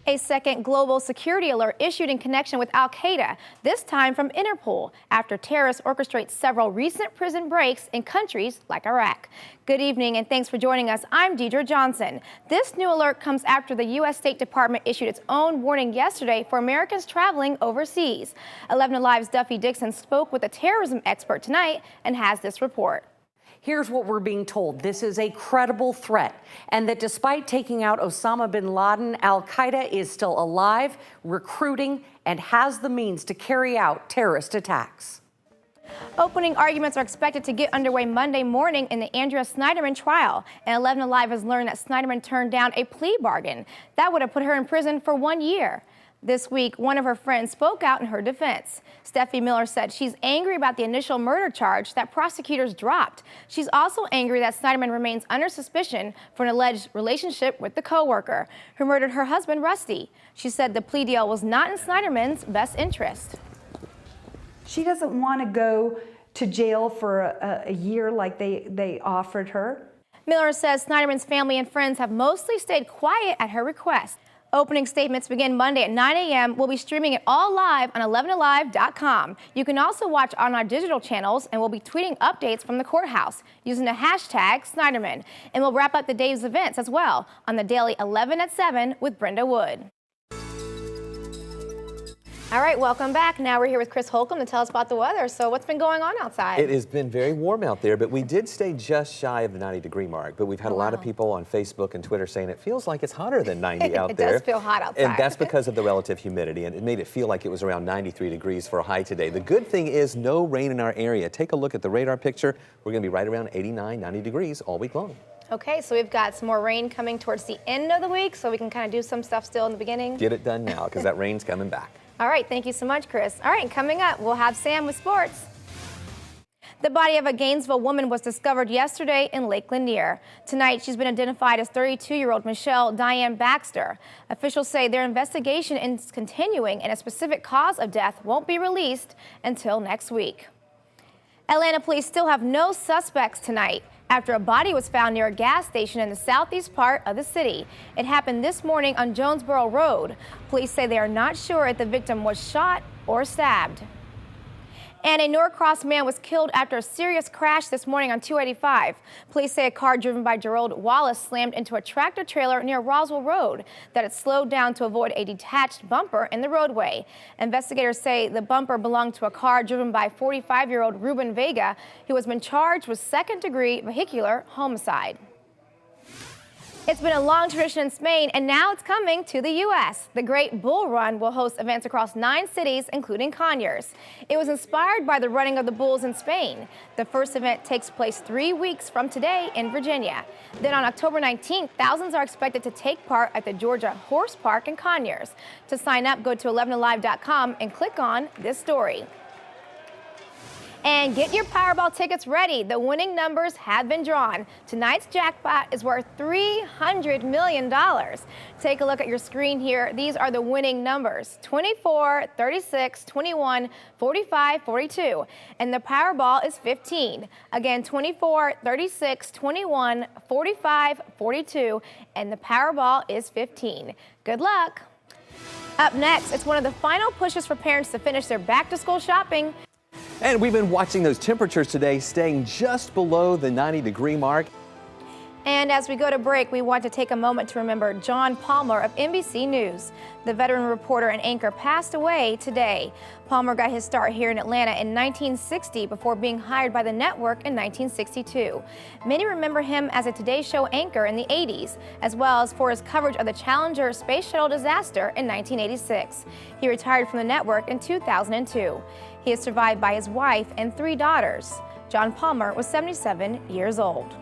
A second global security alert issued in connection with Al-Qaeda, this time from Interpol, after terrorists orchestrate several recent prison breaks in countries like Iraq. Good evening and thanks for joining us. I'm Deidre Johnson. This new alert comes after the U.S. State Department issued its own warning yesterday for Americans traveling overseas. 11 Alive's Duffy Dixon spoke with a terrorism expert tonight and has this report. Here's what we're being told. This is a credible threat, and that despite taking out Osama bin Laden, Al-Qaeda is still alive, recruiting, and has the means to carry out terrorist attacks. Opening arguments are expected to get underway Monday morning in the Andrea Snyderman trial, and 11 Alive has learned that Snyderman turned down a plea bargain. That would have put her in prison for 1 year. This week, one of her friends spoke out in her defense. Steffi Miller said she's angry about the initial murder charge that prosecutors dropped. She's also angry that Snyderman remains under suspicion for an alleged relationship with the co-worker who murdered her husband, Rusty. She said the plea deal was not in Snyderman's best interest. She doesn't want to go to jail for a year like they offered her. Miller says Snyderman's family and friends have mostly stayed quiet at her request. Opening statements begin Monday at 9 a.m. We'll be streaming it all live on 11alive.com. You can also watch on our digital channels, and we'll be tweeting updates from the courthouse using the hashtag Snyderman. And we'll wrap up the day's events as well on the Daily 11 at 7 with Brenda Wood. All right, welcome back. Now we're here with Chris Holcomb to tell us about the weather. So what's been going on outside? It has been very warm out there, but we did stay just shy of the 90-degree mark. But we've had a lot of people on Facebook and Twitter saying it feels like it's hotter than 90 out there. It does feel hot outside. And that's because of the relative humidity, and it made it feel like it was around 93 degrees for a high today. The good thing is no rain in our area. Take a look at the radar picture. We're going to be right around 89, 90 degrees all week long. Okay, so we've got some more rain coming towards the end of the week, so we can kind of do some stuff still in the beginning. Get it done now, because that rain's coming back. All right, thank you so much, Chris. All right, coming up, we'll have Sam with sports. The body of a Gainesville woman was discovered yesterday in Lake Lanier. Tonight, she's been identified as 32-year-old Michelle Diane Baxter. Officials say their investigation is continuing and a specific cause of death won't be released until next week. Atlanta police still have no suspects tonight after a body was found near a gas station in the southeast part of the city. It happened this morning on Jonesboro Road. Police say they are not sure if the victim was shot or stabbed. And a Norcross man was killed after a serious crash this morning on 285. Police say a car driven by Gerald Wallace slammed into a tractor trailer near Roswell Road, that it slowed down to avoid a detached bumper in the roadway. Investigators say the bumper belonged to a car driven by 45-year-old Ruben Vega, who has been charged with second-degree vehicular homicide. It's been a long tradition in Spain, and now it's coming to the U.S. The Great Bull Run will host events across 9 cities, including Conyers. It was inspired by the running of the bulls in Spain. The first event takes place 3 weeks from today in Virginia. Then on October 19th, thousands are expected to take part at the Georgia Horse Park in Conyers. To sign up, go to 11alive.com and click on this story. And get your Powerball tickets ready. The winning numbers have been drawn. Tonight's jackpot is worth $300 million. Take a look at your screen here. These are the winning numbers: 24, 36, 21, 45, 42. And the Powerball is 15. Again, 24, 36, 21, 45, 42. And the Powerball is 15. Good luck. Up next, it's one of the final pushes for parents to finish their back-to-school shopping. And we've been watching those temperatures today staying just below the 90-degree mark. And as we go to break, we want to take a moment to remember John Palmer of NBC News. The veteran reporter and anchor passed away today. Palmer got his start here in Atlanta in 1960 before being hired by the network in 1962. Many remember him as a Today Show anchor in the 80s, as well as for his coverage of the Challenger space shuttle disaster in 1986. He retired from the network in 2002. He is survived by his wife and 3 daughters. John Palmer was 77 years old.